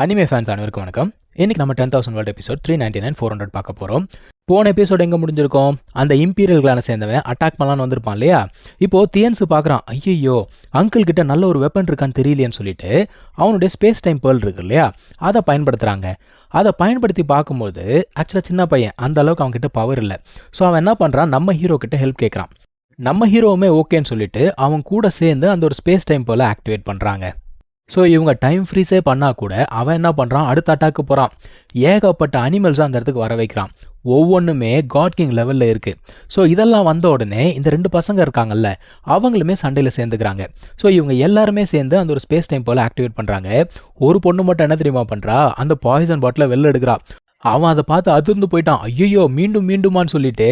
Anime fans அனைவருக்கும் வணக்கம். இன்னைக்கு நம்ம 10,000 வேர்ல்ட் எபிசோட் 399 400 பார்க்க போகிறோம். போன எபிசோட் எங்கே முடிஞ்சிருக்கோம்? அந்த இம்பீரியல் கிளானை சேர்ந்தவன் அட்டாக் பண்ணலான்னு வந்திருப்பான் இல்லையா? இப்போ தியன்ஸு பார்க்குறான், ஐயோ அங்கிள் கிட்ட நல்ல ஒரு வெப்பன் இருக்கான்னு தெரியலையேன்னு சொல்லிட்டு அவனுடைய ஸ்பேஸ் டைம் பேர்ல் இருக்கு இல்லையா, அதை பயன்படுத்துகிறாங்க. அதை பயன்படுத்தி பார்க்கும்போது ஆக்சுவலாக சின்ன பையன், அந்த அளவுக்கு அவன்கிட்ட பவர் இல்லை. ஸோ அவன் என்ன பண்ணுறான், நம்ம ஹீரோ கிட்ட ஹெல்ப் கேட்குறான். நம்ம ஹீரோவுமே ஓகேன்னு சொல்லிட்டு அவன் கூட சேர்ந்து அந்த ஒரு ஸ்பேஸ் டைம் பேர்லை ஆக்டிவேட் பண்ணுறாங்க. ஸோ இவங்க டைம் ஃப்ரீஸே பண்ணால் கூட அவன் என்ன பண்ணுறான், அடுத்த அட்டாக்கு போகிறான். ஏகப்பட்ட அனிமல்ஸை அந்த இடத்துக்கு வர வைக்கிறான். ஒவ்வொன்றுமே காட் கிங் லெவலில் இருக்குது. ஸோ இதெல்லாம் வந்த உடனே இந்த 2 பசங்க இருக்காங்கல்ல, அவங்களுமே சண்டையில் சேர்ந்துக்கிறாங்க. ஸோ இவங்க எல்லாருமே சேர்ந்து அந்த ஒரு ஸ்பேஸ் டைம் போல் ஆக்டிவேட் பண்ணுறாங்க. ஒரு பொண்ணு மட்டும் என்ன தெரியுமா பண்ணுறா, அந்த பாய்சன் பாட்டிலை வெளில எடுக்கிறா. அவன் அதை பார்த்து அதிர்ந்து போயிட்டான். ஐயோ மீண்டும் மீண்டுமான்னு சொல்லிட்டு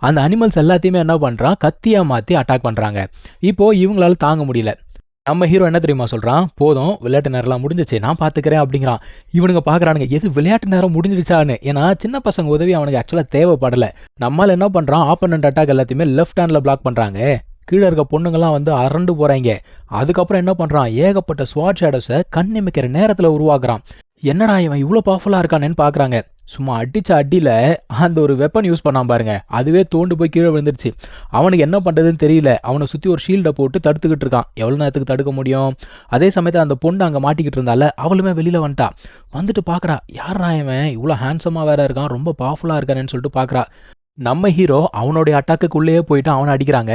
அந்த அனிமல்ஸ் எல்லாத்தையுமே என்ன பண்ணுறான், கத்தியாக மாற்றி அட்டாக் பண்ணுறாங்க. இப்போது இவங்களால தாங்க முடியல. நம்ம ஹீரோ என்ன தெரியுமா சொல்கிறான், போதும் விளையாட்டு நேரம்லாம் முடிஞ்சிச்சு, நான் பார்த்துக்கிறேன் அப்படிங்கிறான். இவனுங்க பார்க்குறானுங்க, எது விளையாட்டு நேரம் முடிஞ்சிடுச்சான்னு. ஏன்னா சின்ன பசங்க உதவி அவனுக்கு ஆக்சுவலாக தேவைப்படலை. நம்மளால் என்ன பண்ணுறான், ஆப்போனன்ட் அட்டாக் எல்லாத்தையுமே லெஃப்ட் ஹேண்டில் பிளாக் பண்ணுறாங்க. கீழே இருக்க பொண்ணுங்கள்லாம் வந்து அரண்டு போகிறாங்க. அதுக்கப்புறம் என்ன பண்ணுறான், ஏகப்பட்ட ஸ்வாட் ஷேடோஸை கண் நிமிக்கிற நேரத்தில் உருவாக்குறான். என்னடா இவன் இவ்வளோ பவர்ஃபுல்லாக இருக்கானேன்னு பார்க்குறாங்க. சும்மா அடித்த அடியில் அந்த ஒரு வெப்பன் யூஸ் பண்ணான் பாருங்க, அதுவே தோண்டு போய் கீழே விழுந்துருச்சு. அவனுக்கு என்ன பண்ணுறதுன்னு தெரியல. அவனை சுற்றி ஒரு ஷீல்டை போட்டு தடுத்துக்கிட்டு இருக்கான். எவ்வளோ நேரத்துக்கு தடுக்க முடியும்? அதே சமயத்தில் அந்த பொண்ணு அங்கே மாட்டிக்கிட்டு இருந்தால அவளுமே வெளியில் வந்துட்டு பார்க்குறா, யாரா இவன் இவ்வளோ ஹேண்ட்ஸமாக வேற இருக்கான், ரொம்ப பவர்ஃபுல்லாக இருக்கானேன்னு சொல்லிட்டு பார்க்குறா. நம்ம ஹீரோ அவனுடைய அட்டாக்குள்ளேயே போயிட்டு அவனை அடிக்கிறாங்க.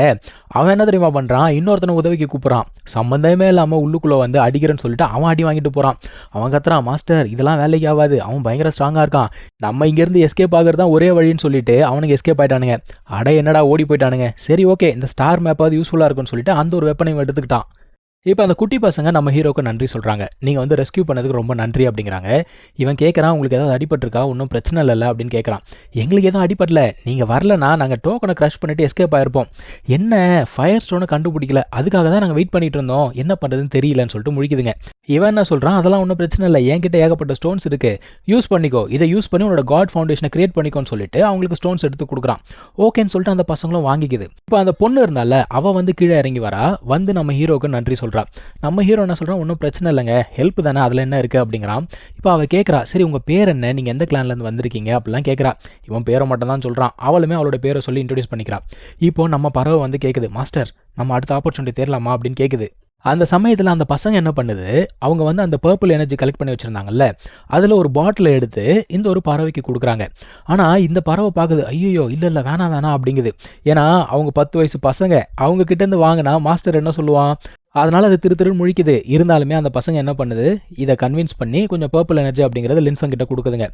அவன் என்ன தெரியுமா பண்ணுறான், இன்னொருத்தனை உதவிக்கு கூப்பிட்றான். சம்மந்தமே இல்லாமல் உள்ளுக்குள்ளே வந்து அடிக்கிறேன்னு சொல்லிட்டு அவன் அடி வாங்கிட்டு போகிறான். அவன் கத்துறான், மாஸ்டர் இதெல்லாம் வேலைக்கு ஆகாது, அவன் பயங்கர ஸ்ட்ராங்காக இருக்கான், நம்ம இங்கேருந்து எஸ்கேப் ஆகிறது தான் ஒரே வழின்னு சொல்லிட்டு அவனுக்கு எஸ்கேப் ஆகிட்டானுங்க. அட என்னடா ஓடி போயிட்டானுங்க. சரி ஓகே, இந்த ஸ்டார் மேப்பாவது யூஸ்ஃபுல்லாக இருக்குன்னு சொல்லிட்டு அந்த ஒரு வெப்பனையும் எடுத்துக்கிட்டான். இப்போ அந்த குட்டி பசங்க நம்ம ஹீரோக்கு நன்றி சொல்கிறாங்க. நீங்கள் வந்து ரெஸ்கியூ பண்ணதுக்கு ரொம்ப நன்றி அப்படிங்கிறாங்க. இவன் கேட்குறான், உங்களுக்கு ஏதாவது அடிபட்டிருக்கா, ஒன்றும் பிரச்சனை இல்லைல்ல அப்படின்னு கேட்குறான். எங்களுக்கு எதுவும் அடிபடல, நீங்கள் வரலனா நாங்கள் டோக்கனை க்ரஷ் பண்ணிவிட்டு எஸ்கேப் ஆகிருப்போம். என்ன ஃபயர் ஸ்டோனை கண்டுபிடிக்கல, அதுக்காக தான் நாங்கள் வெயிட் பண்ணிட்டு இருந்தோம், என்ன பண்ணுறதுன்னு தெரியலன்னு சொல்லிட்டு முழிக்குதுங்க. இவன் என்ன சொல்கிறான், அதெல்லாம் ஒன்றும் பிரச்சனை இல்லை, என்கிட்ட ஏகப்பட்ட ஸ்டோன்ஸ் இருக்குது, யூஸ் பண்ணிக்கோ, இதை யூஸ் பண்ணி உன்னோட காட் ஃபவுண்டேஷனை கிரியேட் பண்ணிக்கோன்னு சொல்லிட்டு அவங்களுக்கு ஸ்டோன்ஸ் எடுத்து கொடுக்குறான். ஓகேன்னு சொல்லிட்டு அந்த பசங்களும் வாங்கிக்குது. இப்போ அந்த பொண்ணு இருந்தால அவள் வந்து கீழே இறங்கி வரா, வந்து நம்ம ஹீரோக்கு நன்றி சொல்கிறா. நம்ம ஹீரோ என்ன சொல்கிறான், ஒன்றும் பிரச்சனை இல்லைங்க, ஹெல்ப் தானே, அதில் என்ன இருக்குது அப்படிங்கிறான். இப்போ அவள் கேட்குறா, சரி உங்கள் பேர் என்ன, நீங்கள் எந்த கிளான்லேருந்து வந்திருக்கீங்க அப்படிலாம் கேட்குறா. இவன் பேரை மட்டும் தான் சொல்கிறான். அவளுமே அவளோட பேரை சொல்லி இன்ட்ரடியூஸ் பண்ணிக்கிறா. இப்போ நம்ம பறவை வந்து கேட்குது, மாஸ்டர் நம்ம அடுத்த ஆப்பர்ச்சுனிட்டி தேரலாமா அப்படின்னு கேட்குது. அந்த சமயத்தில் அந்த பசங்க என்ன பண்ணுது, அவங்க வந்து அந்த பர்பிள் எனர்ஜி கலெக்ட் பண்ணி வச்சுருந்தாங்கல்ல, அதில் ஒரு பாட்டிலை எடுத்து இந்த ஒரு பறவைக்கு கொடுக்குறாங்க. ஆனால் இந்த பறவை பார்க்குது, ஐயோ இல்லை வேணாம் அப்படிங்குது. ஏன்னா அவங்க 10 வயசு பசங்க, அவங்க கிட்டேருந்து வாங்கினா மாஸ்டர் என்ன சொல்லுவான், அதனால் அது திருன்னு முழிக்குது. இருந்தாலுமே அந்த பசங்க என்ன பண்ணுது, இதை கன்வின்ஸ் பண்ணி கொஞ்சம் பர்பிள் எனர்ஜி அப்படிங்கிறத லின்ஃபன் கிட்ட கொடுக்குதுங்க.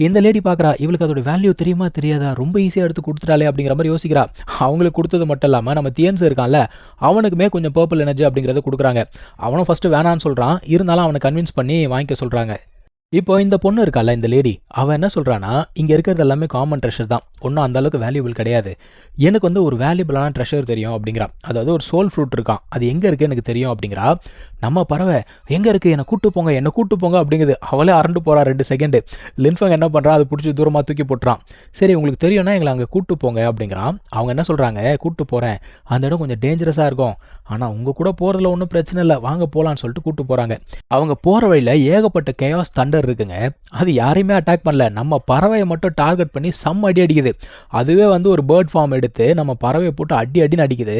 இந்த லேடி பார்க்குறா, இவளுக்கு அதோட வேல்யூ தெரியுமா தெரியாதா, ரொம்ப ஈஸியாக எடுத்து கொடுத்துட்டாலே அப்படிங்கிற மாதிரி யோசிக்கிறா. அவங்களுக்கு கொடுத்தது மட்டும் இல்லாமல் நம்ம தியன்ஸ் இருக்கான்ல, அவனுக்குமே கொஞ்சம் பர்பிள் எனர்ஜி அப்படிங்கிறத கொடுக்குறாங்க. அவனும் ஃபஸ்ட்டு வேணான்னு சொல்கிறான், இருந்தாலும் அவனை கன்வின்ஸ் பண்ணி வாங்கிக்க சொல்கிறாங்க. இப்போ இந்த பொண்ணு இருக்கால, இந்த லேடி, அவன் என்ன சொல்கிறான்னா, இங்கே இருக்கிறது எல்லாமே காமன் ட்ரெஷர் தான், ஒன்றும் அந்தளவுக்கு வேல்யூபிள் கிடையாது, எனக்கு வந்து ஒரு வேல்யூபிளான ட்ரெஷர் தெரியும் அப்படிங்கிறா. அதாவது ஒரு சோல் ஃப்ரூட் இருக்கான், அது எங்கே இருக்குது எனக்கு தெரியும் அப்படிங்கிறா. நம்ம பறவை எங்கே இருக்குது, என்னை கூட்டு போங்க அப்படிங்குது. அவளே அரண்டு போகிறா 2 செகண்டு. லின்ஃபங் என்ன பண்ணுறான், அதை பிடிச்சி தூரமாக தூக்கி போட்டுறான். சரி உங்களுக்கு தெரியும்னா எங்களை அங்கே கூட்டு போங்க அப்படிங்கிறான். அவங்க என்ன சொல்கிறாங்க, கூட்டு போகிறேன், அந்த இடம் கொஞ்சம் டேஞ்சரஸாக இருக்கும், ஆனால் உங்கள் கூட போகிறதுல ஒன்றும் பிரச்சனை இல்லை, வாங்க போகலான்னு சொல்லிட்டு கூட்டு போகிறாங்க. அவங்க போகிற வழியில் ஏகப்பட்ட கேயாஸ் தண்டர் இருக்குங்க. அது யாரையுமே அட்டாக் பண்ணல, நம்ம பறவையை மட்டும் டார்கெட் பண்ணி அடி அடிக்குது. அதுவே வந்து ஒரு பேர்ட் ஃபார்ம் எடுத்து நம்ம பறவையை போட்டு அடின்னு அடிக்குது.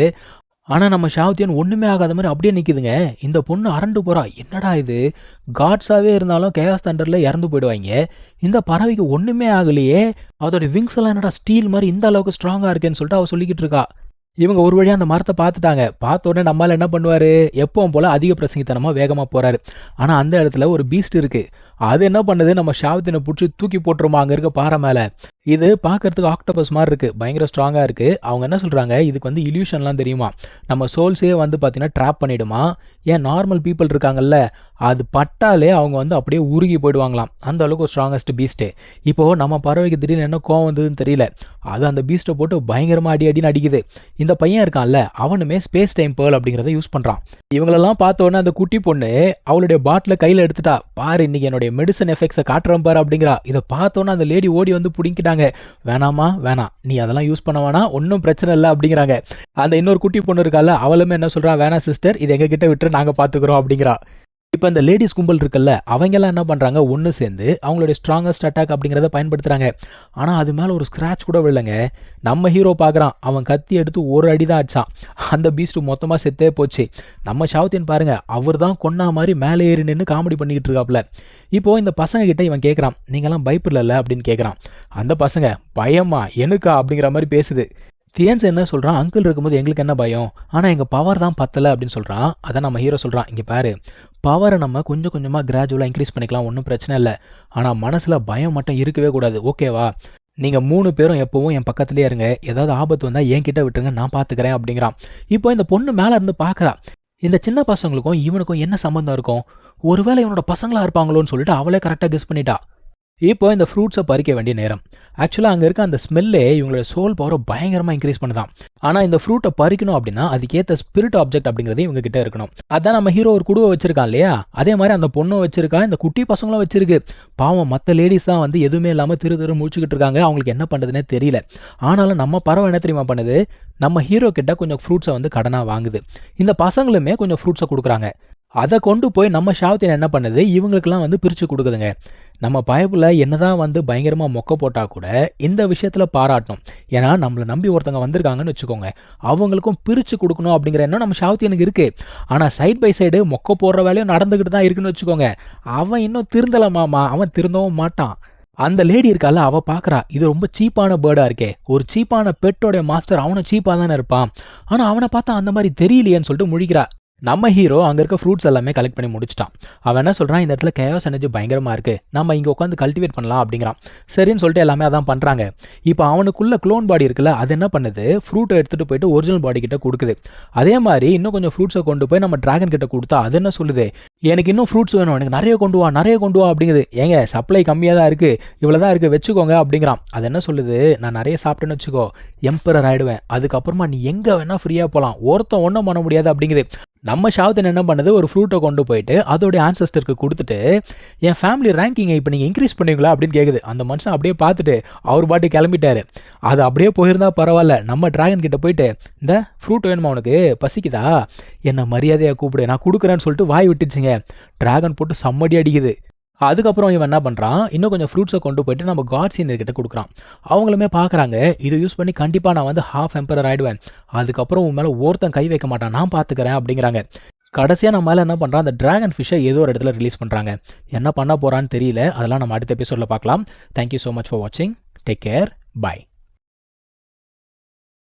ஆனால் நம்ம ஷாவ்தியன் ஒன்றுமே ஆகாத மாதிரி அப்படியே நிற்குதுங்க. இந்த பொண்ணு அரண்டு போகிறா, என்னடா இது, காட்ஸாகவே இருந்தாலும் கேயாஸ் தண்டரில் இறந்து போயிடுவாங்க, இந்த பறவைக்கு ஒன்றுமே ஆகலையே, அதோட விங்ஸ் எல்லாம் என்னடா ஸ்டீல் மாதிரி இந்த அளவுக்கு ஸ்ட்ராங்காக இருக்கேன்னு சொல்லிட்டு அவள் சொல்லிக்கிட்டு இருக்கா. இவங்க ஒரு வழியாக அந்த மரத்தை பார்த்துட்டாங்க. பார்த்த உடனே நம்மளால் என்ன பண்ணுவார், எப்பவும் போல் அதிக பிரசங்கித்தனமாக வேகமாக போகிறாரு. ஆனால் அந்த இடத்துல ஒரு பீஸ்ட் இருக்குது. அது என்ன பண்ணுது, நம்ம ஷாவத்தினை பிடிச்சி தூக்கி போட்டுருமா அங்கே இருக்க பாறை மேலே. இது பார்க்கறதுக்கு ஆக்டோபஸ் மாதிரி இருக்குது, பயங்கர ஸ்ட்ராங்காக இருக்குது. அவங்க என்ன சொல்கிறாங்க, இதுக்கு வந்து இல்யூஷன்லாம் தெரியுமா, நம்ம சோல்ஸே வந்து பார்த்தீங்கன்னா ட்ராப் பண்ணிவிடுமா. ஏன் நார்மல் பீப்புள் இருக்காங்கல்ல, அது பட்டாலே அவங்க வந்து அப்படியே உருகி போயிடுவாங்களாம், அந்த அளவுக்கு ஒரு ஸ்ட்ராங்கஸ்ட் பீஸ்ட்டு. இப்போது நம்ம பறவைக்கு திடீர்னு என்ன கோவம் வந்ததுன்னு தெரியல, அது அந்த பீஸ்ட்டை போட்டு பயங்கரமாக அடின்னு அடிக்குது. இந்த பையன் இருக்கான்ல, அவனுமே ஸ்பேஸ் டைம் பேர்ல் அப்படிங்கிறத யூஸ் பண்ணுறான். இவங்களெல்லாம் பார்த்த உடனே அந்த குட்டி பொண்ணு அவளுடைய பாட்டிலை கையில் எடுத்துட்டா. பாரு இன்னைக்கு என்னுடைய மெடிசன் எஃபெக்ட்ஸை காட்டுறேன் பாரு அப்படிங்கிறா. இதை பார்த்தோன்னா அந்த லேடி ஓடி வந்து பிடிங்கிட்டாங்க. வேணாமா வேணாம், நீ அதெல்லாம் யூஸ் பண்ண வேணாம், ஒன்றும் பிரச்சனை இல்லை அப்படிங்கிறாங்க. அந்த இன்னொரு குட்டி பொண்ணு இருக்கால, அவளுமே என்ன சொல்கிறா, வேணாம் சிஸ்டர், இது எங்ககிட்ட விட்டு நாங்கள் பார்த்துக்குறோம் அப்படிங்கிறா. இப்போ இந்த லேடிஸ் கும்பல் இருக்குல்ல, அவங்கெல்லாம் என்ன பண்ணுறாங்க, ஒன்று சேர்ந்து அவங்களுடைய ஸ்ட்ராங்கஸ்ட் அட்டாக் அப்படிங்கிறத பயன்படுத்துகிறாங்க. ஆனால் அது மேலே ஒரு ஸ்க்ராட்ச் கூட விடலைங்க. நம்ம ஹீரோ பார்க்குறான், அவன் கத்தி எடுத்து ஒரு அடி தான் அடிச்சான். அந்த பீஸ்ட்டு மொத்தமாக செத்தே போச்சு. நம்ம ஷாவுத்தின் பாருங்கள், அவர் தான் கொன்னா மாதிரி மேலே ஏறி நின்று காமெடி பண்ணிக்கிட்டு இருக்காப்புல. இப்போது இந்த பசங்க கிட்ட இவன் கேட்குறான், நீங்களாம் பயப்படல அப்படின்னு கேட்குறான். அந்த பசங்க பயமா எனக்கா அப்படிங்கிற மாதிரி பேசுது. தியன்ஸ் என்ன சொல்கிறான், அங்கிள் இருக்கும்போது எங்களுக்கு என்ன பயம், ஆனால் எங்கள் பவர் தான் பத்தலை அப்படின்னு சொல்கிறான். அதை நம்ம ஹீரோ சொல்கிறான், இங்கே பாரு, பவரை நம்ம கொஞ்சம் கொஞ்சமாக கிராஜுவலாக இன்க்ரீஸ் பண்ணிக்கலாம், ஒன்றும் பிரச்சனை இல்லை. ஆனால் மனசில் பயம் மட்டும் இருக்கவே கூடாது, ஓகேவா? நீங்கள் 3 பேரும் எப்போவும் என் பக்கத்துலேயே இருங்க, ஏதாவது ஆபத்து வந்தால் என்கிட்ட விட்டுருங்க, நான் பார்த்துக்கிறேன் அப்படிங்கிறான். இப்போ இந்த பொண்ணு மேலே இருந்து பார்க்குறா, இந்த சின்ன பசங்களுக்கும் இவனுக்கும் என்ன சம்மந்தம் இருக்கும், ஒருவேளை இவனோட பசங்களாக இருப்பாங்களோன்னு சொல்லிட்டு அவளே கரெக்டாக கெஸ் பண்ணிட்டா. இப்போ இந்த ஃப்ரூட்ஸை பறிக்க வேண்டிய நேரம். ஆக்சுவலாக அங்கே இருக்க அந்த ஸ்மெல்லே இவங்களோட சோல் பவரை பயங்கரமாக இன்க்ரீஸ் பண்ணுதான். ஆனால் இந்த ஃப்ரூட்டை பறிக்கணும் அப்படின்னா அதுக்கேற்ற ஸ்பிரிட் ஆப்ஜெக்ட் அப்படிங்கிறது இவங்க கிட்ட இருக்கணும். அதான் நம்ம ஹீரோ ஒரு குடுவை வச்சிருக்கான் இல்லையா, அதே மாதிரி அந்த பொண்ணும் வச்சிருக்கா, இந்த குட்டி பசங்களும் வச்சிருக்கு. பாவம் மற்ற லேடிஸ் தான் வந்து எதுவுமே இல்லாமல் திரு முடிச்சுக்கிட்டு இருக்காங்க, அவங்களுக்கு என்ன பண்ணுறதுனே தெரியல. ஆனாலும் நம்ம பறவை என்ன தெரியுமா பண்ணுது, நம்ம ஹீரோ கிட்ட கொஞ்சம் ஃப்ரூட்ஸை வந்து கடனாக வாங்குது. இந்த பசங்களுமே கொஞ்சம் ஃப்ரூட்ஸை கொடுக்குறாங்க. அதை கொண்டு போய் நம்ம ஷாவுத்தின் என்ன பண்ணுது, இவங்களுக்கெல்லாம் வந்து பிரித்து கொடுக்குதுங்க. நம்ம பயப்புல என்னதான் வந்து பயங்கரமாக மொக்க போட்டால் கூட இந்த விஷயத்தில் பாராட்டணும். ஏன்னா நம்மளை நம்பி ஒருத்தங்க வந்திருக்காங்கன்னு வச்சுக்கோங்க, அவங்களுக்கும் பிரித்து கொடுக்கணும் அப்படிங்கிற எண்ணம் நம்ம ஷாவுத்தியனுக்கு இருக்குது. ஆனால் சைட் பை சைடு மொக்க போடுற வேலையும் நடந்துக்கிட்டு தான் இருக்குன்னு வச்சுக்கோங்க. அவன் இன்னும் திருந்தலாமாமா, அவன் திருந்தவும் மாட்டான். அந்த லேடி இருக்கால, அவள் பார்க்குறா, இது ரொம்ப சீப்பான பேர்டாக இருக்கே, ஒரு சீப்பான பெட்டோடைய மாஸ்டர் அவனை சீப்பாக தானே இருப்பான், ஆனால் அவனை பார்த்தா அந்த மாதிரி தெரியலையேன்னு சொல்லிட்டு முழிக்கிறா. நம்ம ஹீரோ அங்கே இருக்க ஃப்ரூட்ஸ் எல்லாமே கலெக்ட் பண்ணி முடிச்சிட்டான். அவன் என்ன சொல்கிறான், இந்த இடத்துல கேயோஸ் எனர்ஜி பயங்கரமாக இருக்குது, நம்ம இங்கே உட்காந்து கல்டிவேட் பண்ணலாம் அப்படிங்கிறான். சரின்னு சொல்லிட்டு எல்லாமே அதான் பண்ணுறாங்க. இப்போ அவனுக்குள்ள க்ளோன் பாடி இருக்குல்ல, அது என்ன பண்ணுது, ஃப்ரூட்டை எடுத்துகிட்டு போயிட்டு ஒரிஜினல் பாடி கிட்ட கொடுக்குது. அதே மாதிரி இன்னும் கொஞ்சம் ஃப்ரூட்ஸை கொண்டு போய் நம்ம டிராகன் கிட்ட கொடுத்தா அது என்ன சொல்லுது, எனக்கு இன்னும் ஃப்ரூட்ஸ் வேணும், எனக்கு நிறைய கொண்டு வா அப்படிங்குது. ஏங்க சப்ளை கம்மியாக தான் இருக்குது, இவ்வளோ தான் இருக்குது வச்சுக்கோங்க அப்படிங்கிறான். அது என்ன சொல்லுது, நான் நிறைய சாப்பிட்டேன்னு வச்சுக்கோ, எம்பரர் ஆகிடுவேன், அதுக்கப்புறமா நீ எங்கே வேணால் ஃப்ரீயாக போகலாம், ஒருத்தன் ஒன்றும் பண்ண முடியாது அப்படிங்குது. நம்ம ஷாவுத்தின் என்ன பண்ணுது, ஒரு ஃப்ரூட்டை கொண்டு போயிட்டு அதோடைய ஆன்சஸ்டருக்கு கொடுத்துட்டு, என் ஃபேமிலி ரேங்கிங்கை இப்போ நீங்கள் இன்க்ரீஸ் பண்ணுவீங்களா அப்படின்னு கேட்குது. அந்த மனுஷன் அப்படியே பார்த்துட்டு அவர் பாட்டு கிளம்பிட்டாரு. அது அப்படியே போயிருந்தா பரவாயில்ல, நம்ம டிராகன் கிட்ட போயிட்டு, இந்த ஃப்ரூட் வேணுமா உனக்கு, பசிக்குதா, என்னை மரியாதையாக கூப்பிடு, நான் கொடுக்குறேன்னு சொல்லிட்டு வாய் விட்டுச்சுங்க. டிராகன் போட்டு சம்மடி அடிக்குது. அதுக்கப்புறம் இவன் என்ன பண்ணுறான், இன்னும் கொஞ்சம் ஃப்ரூட்ஸை கொண்டு போயிட்டு நம்ம காட் சீனியர்கிட்ட கொடுக்குறான். அவங்களுமே பார்க்குறாங்க, இதை யூஸ் பண்ணி கண்டிப்பாக நான் வந்து ஹாஃப் எம்பரர் ஆகிடுவேன், அதுக்கப்புறம் உன் மேலே ஒருத்தன் கை வைக்க மாட்டான், நான் பார்த்துக்கிறேன் அப்படிங்கிறாங்க. கடைசியாக நம்ம மேலே என்ன பண்ணுறான், அந்த டிராகன் ஃபிஷ்ஷை ஏதோ ஒரு இடத்துல ரிலீஸ் பண்ணுறாங்க. என்ன பண்ண போகிறான்னு தெரியல, அதெல்லாம் நம்ம அடுத்த எபிசோடில் பார்க்கலாம். தேங்க்யூ ஸோ மச் ஃபார் வாட்சிங், டேக் கேர், பை.